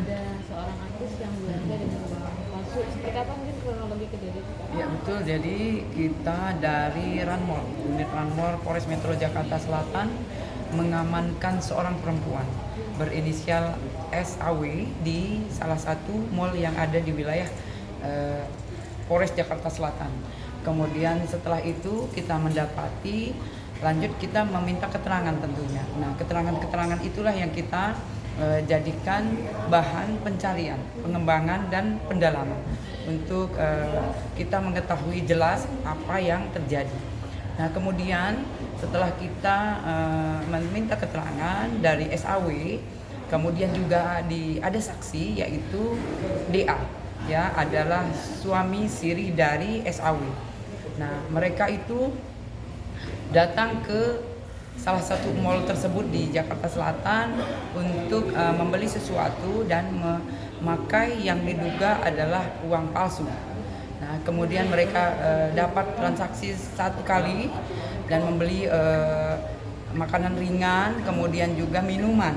ada seorang artis yang belanja dengan uang palsu. Seperti apa mungkin kronologi kejadian itu? Ya betul, jadi kita dari Ranmor, unit Ranmor Polres Metro Jakarta Selatan mengamankan seorang perempuan berinisial SAW di salah satu mall yang ada di wilayah Polres Jakarta Selatan. Kemudian setelah itu kita mendapati, lanjut kita meminta keterangan tentunya. Nah, keterangan-keterangan itulah yang kita jadikan bahan pencarian, pengembangan dan pendalaman untuk kita mengetahui jelas apa yang terjadi. Nah, kemudian setelah kita meminta keterangan dari SAW, kemudian juga ada saksi yaitu DA, ya, adalah suami siri dari SAW. Nah, mereka itu datang ke salah satu mall tersebut di Jakarta Selatan untuk membeli sesuatu dan memakai yang diduga adalah uang palsu. Nah, kemudian mereka dapat transaksi satu kali dan membeli makanan ringan, kemudian juga minuman.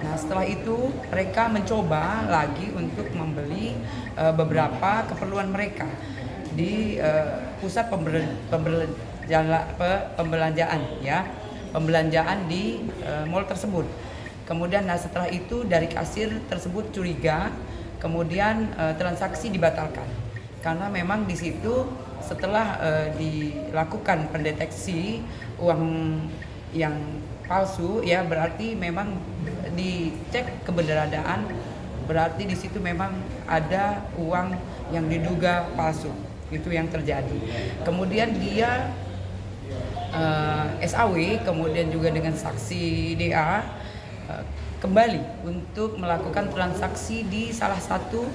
Nah, setelah itu mereka mencoba lagi untuk membeli beberapa keperluan mereka di pusat pembelanjaan, ya, pembelanjaan di mall tersebut. Kemudian setelah itu dari kasir tersebut curiga, kemudian transaksi dibatalkan karena memang di situ setelah dilakukan pendeteksi uang yang palsu, ya, berarti memang dicek keberadaan, berarti di situ memang ada uang yang diduga palsu. Itu yang terjadi. Kemudian dia SAW kemudian juga dengan saksi DA kembali untuk melakukan transaksi di salah satu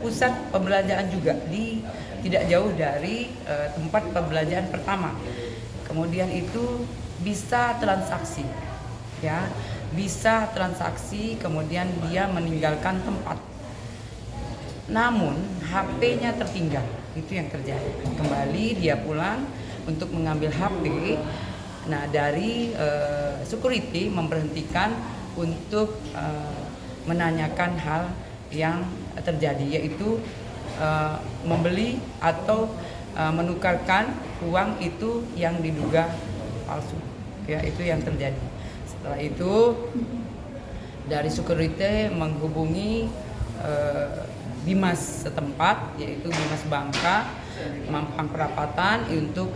pusat pembelanjaan juga di tidak jauh dari tempat pembelanjaan pertama. Kemudian itu bisa transaksi, ya, bisa transaksi, kemudian dia meninggalkan tempat. Namun HP-nya tertinggal, itu yang terjadi. Kembali dia pulang untuk mengambil HP. Nah, dari security memberhentikan untuk menanyakan hal yang terjadi, yaitu membeli atau menukarkan uang itu yang diduga palsu. Ya, itu yang terjadi. Setelah itu dari security menghubungi Bimas setempat, yaitu Bimas Bangka, Mampang Perapatan, untuk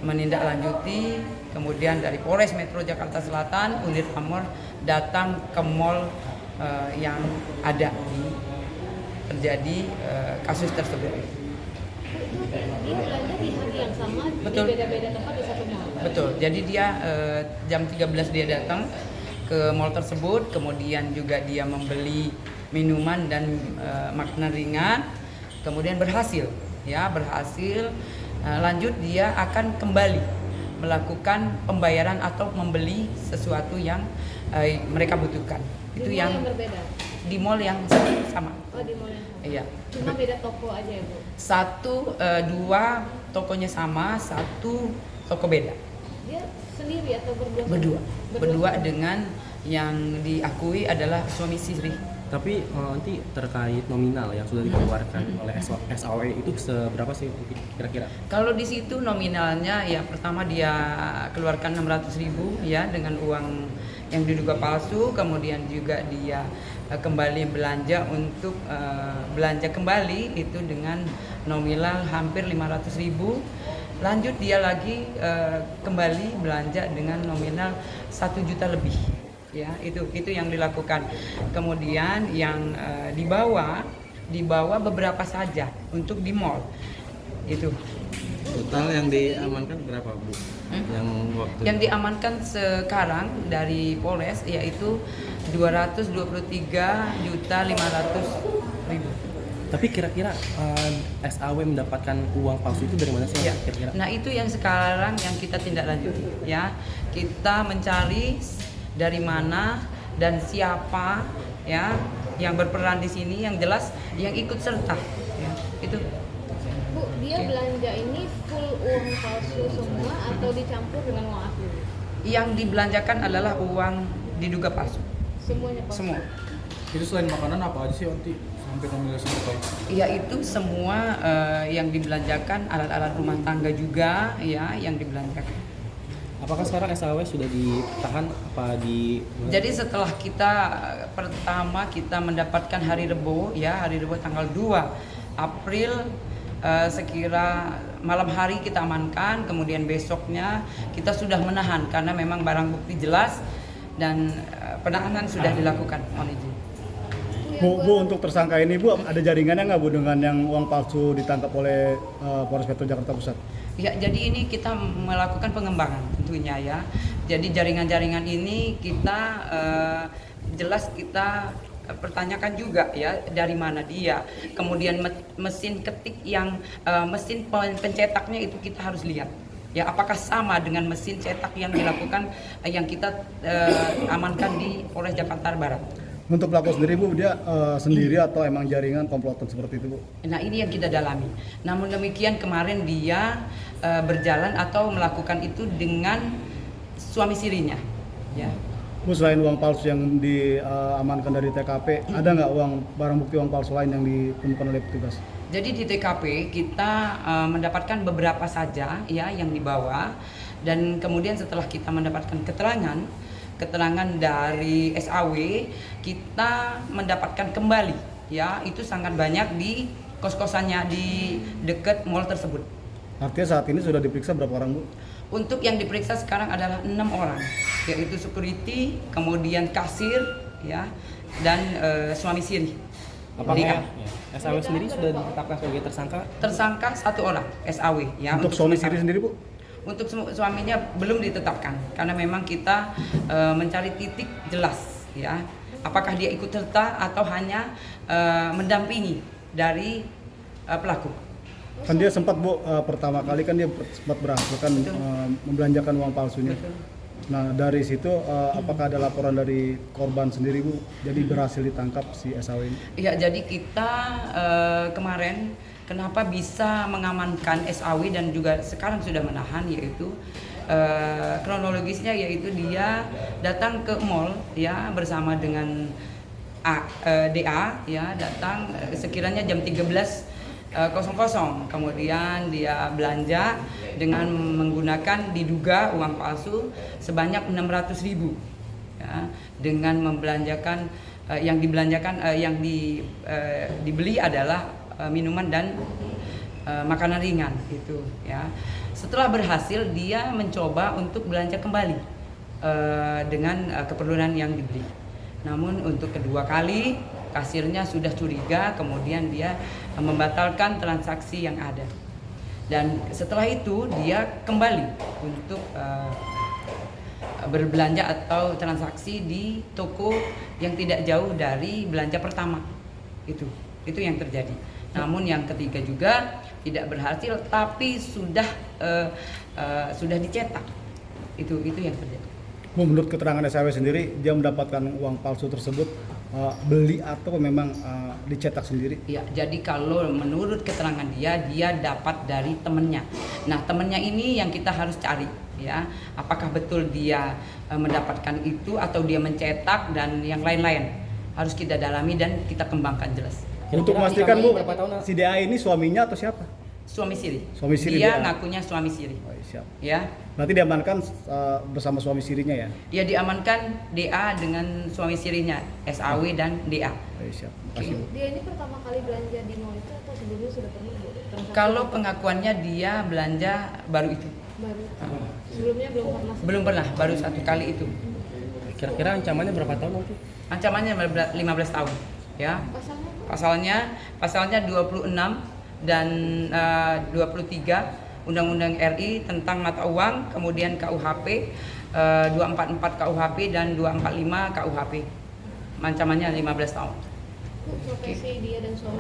menindaklanjuti. Kemudian dari Polres Metro Jakarta Selatan, unit Ranmor datang ke mall yang ada terjadi kasus tersebut. Dia belanja di hari yang sama, Betul. di beda-beda tempat di satu mall. Betul. Jadi dia jam 13 dia datang ke mall tersebut, kemudian juga dia membeli minuman dan makanan ringan, kemudian berhasil. Lanjut dia akan kembali melakukan pembayaran atau membeli sesuatu yang mereka butuhkan. Itu Di mall yang berbeda. di mall yang sama. Oh, di mall yang sama. Iya. Cuma beda toko aja ya, Bu. Dua tokonya sama, satu toko beda. Dia sendiri atau berdua? Berdua dengan yang diakui adalah suami siri. Tapi nanti terkait nominal yang sudah dikeluarkan oleh SAW itu seberapa sih kira-kira? Kalau di situ nominalnya, ya, pertama dia keluarkan 600.000, ya, dengan uang yang diduga palsu. Kemudian juga dia kembali belanja untuk belanja kembali itu dengan nominal hampir 500.000. Lanjut dia lagi kembali belanja dengan nominal 1 juta lebih. Ya, itu yang dilakukan. Kemudian yang dibawa beberapa saja untuk di mall. Itu. Total yang diamankan berapa, Bu? Yang Diamankan sekarang dari Polres yaitu 223.500.000. Tapi kira-kira SAW mendapatkan uang palsu itu dari mana sih? Ya. Kira-kira? Nah, itu yang sekarang yang kita tindak lanjuti, ya. Kita mencari dari mana dan siapa, ya, yang berperan di sini, yang jelas yang ikut serta, ya. Itu. Bu, dia belanja ini full uang palsu semua atau dicampur dengan uang asli? Yang dibelanjakan adalah uang diduga palsu. Semuanya palsu? Semua. Itu selain makanan apa aja sih Onti sampai nominal segitu? Ya itu semua yang dibelanjakan, alat-alat rumah tangga juga ya yang dibelanjakan. Apakah sekarang SAW sudah ditahan apa di? Jadi setelah pertama kita mendapatkan hari Rebo tanggal 2 April sekira malam hari kita amankan, kemudian besoknya kita sudah menahan karena memang barang bukti jelas dan penahanan sudah dilakukan. Mohon izin. Bu, untuk tersangka ini Bu, ada jaringannya nggak Bu dengan yang uang palsu ditangkap oleh Polres Metro Jakarta Pusat? Ya, jadi ini kita melakukan pengembangan tentunya ya. Jadi jaringan-jaringan ini kita jelas kita pertanyakan juga ya dari mana dia. Kemudian mesin ketik yang mesin pencetaknya itu kita harus lihat. Ya, apakah sama dengan mesin cetak yang dilakukan yang kita amankan di Polres Jakarta Barat. Untuk pelaku sendiri Bu, dia sendiri atau emang jaringan komplotan seperti itu Bu? Nah ini yang kita dalami. Namun demikian kemarin dia berjalan atau melakukan itu dengan suami sirinya. Ya. Bu, selain uang palsu yang diamankan dari TKP, ada nggak barang bukti uang palsu lain yang ditemukan oleh petugas? Jadi di TKP kita mendapatkan beberapa saja ya yang dibawa dan kemudian setelah kita mendapatkan keterangan dari SAW, kita mendapatkan kembali ya itu sangat banyak di kos-kosannya di dekat mall tersebut. Artinya saat ini sudah diperiksa berapa orang Bu? Untuk yang diperiksa sekarang adalah 6 orang, yaitu security, kemudian kasir ya dan suami siri. Apakah SAW sendiri sudah ditetapkan sebagai tersangka? Tersangka 1 orang SAW ya. Untuk suami siri sendiri Bu? Untuk suaminya belum ditetapkan karena memang kita mencari titik jelas ya apakah dia ikut serta atau hanya mendampingi dari pelaku. Kan dia sempat Bu, pertama kali kan dia sempat berhasil kan membelanjakan uang palsunya. Betul. Nah dari situ apakah ada laporan dari korban sendiri Bu? Jadi berhasil ditangkap si SAW ini? Ya, jadi kita kemarin kenapa bisa mengamankan SAW dan juga sekarang sudah menahan yaitu kronologisnya yaitu dia datang ke mall ya bersama dengan DA ya datang sekiranya jam 13.00 kemudian dia belanja dengan menggunakan diduga uang palsu sebanyak 600.000 ya dengan membelanjakan yang dibeli adalah minuman dan makanan ringan gitu ya. Setelah berhasil dia mencoba untuk belanja kembali dengan keperluan yang dibeli. Namun untuk kedua kali kasirnya sudah curiga, kemudian dia membatalkan transaksi yang ada. Dan setelah itu dia kembali untuk berbelanja atau transaksi di toko yang tidak jauh dari belanja pertama. Itu yang terjadi. Namun yang ketiga juga tidak berhasil, tapi sudah dicetak. Itu yang terjadi. Bu, menurut keterangan SAW sendiri, dia mendapatkan uang palsu tersebut beli atau memang dicetak sendiri? Ya, jadi kalau menurut keterangan dia dapat dari temannya. Nah, temannya ini yang kita harus cari, ya. Apakah betul dia mendapatkan itu atau dia mencetak dan yang lain-lain harus kita dalami dan kita kembangkan jelas. Untuk memastikan Bu, berapa tahun? si DA ini suaminya atau siapa? Suami siri. Suami siri dia dia. ngakunya suami siri. Oh, siap. Ya. Berarti diamankan bersama suami sirinya ya? Ya diamankan DA dengan suami sirinya, SAW dan DA. Oh, siap. Makasih Bu. Dia ini pertama kali belanja di mall itu atau sebelumnya sudah pernah transaksi? Kalau pengakuannya dia belanja baru itu. Baru. Sebelumnya belum pernah. Baru 1 kali itu. Kira-kira ancamannya berapa tahun nanti? Ancamannya 15 tahun, ya. Pasalnya? Pasalnya 26 dan 23 Undang-Undang RI tentang mata uang, kemudian KUHP 244 KUHP dan 245 KUHP. Ancamannya 15 tahun. Profesi dia dan suami?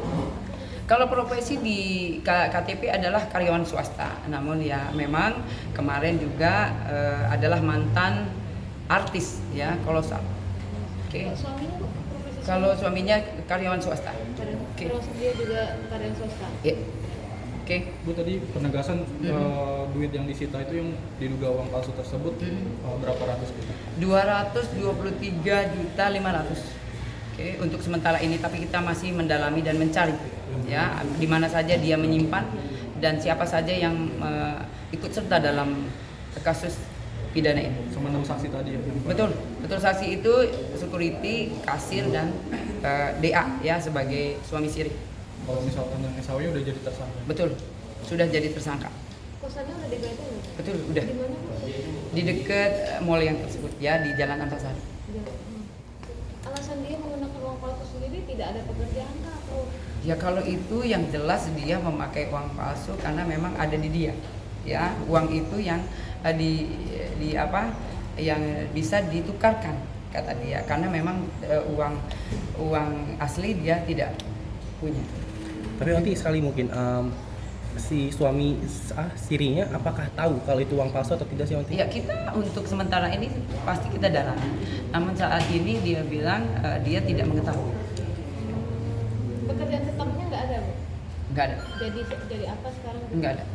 Kalau profesi di KTP adalah karyawan swasta, namun ya memang kemarin juga adalah mantan artis ya kolosal. Oke. Suaminya Bu, profesi Kalau suaminya karyawan swasta. termasuk dia juga karyawan swasta? Ya. Oke. Bu, tadi penegasan duit yang disita itu yang diduga uang palsu tersebut berapa ratus gitu? 223.500.000. Oke. Oke, untuk sementara ini tapi kita masih mendalami dan mencari ya di mana saja dia menyimpan dan siapa saja yang ikut serta dalam kasus pidana ini. Sama 6 saksi tadi ya. Betul, betul saksi itu security, kasir dan DA ya sebagai suami siri. Kalau misalkan yang SAW udah jadi tersangka. Betul, sudah jadi tersangka. Kosannya udah digeledah nggak? Betul, udah. Di mana Bu? Di dekat mall yang tersebut ya di Jalan Antasari. Alasan dia menggunakan uang palsu sendiri tidak ada pekerjaan kah atau Ya kalau itu yang jelas dia memakai uang palsu karena memang ada di dia. Ya, uang itu yang di apa yang bisa ditukarkan kata dia karena memang uang asli dia tidak punya. Tapi nanti sekali mungkin si suami sirinya apakah tahu kalau itu uang palsu atau tidak sih nanti? Ya kita untuk sementara ini pasti kita dalami. Namun saat ini dia bilang dia tidak mengetahui. pekerjaan tetapnya nggak ada Bu? Enggak ada. Jadi apa sekarang? Enggak ada.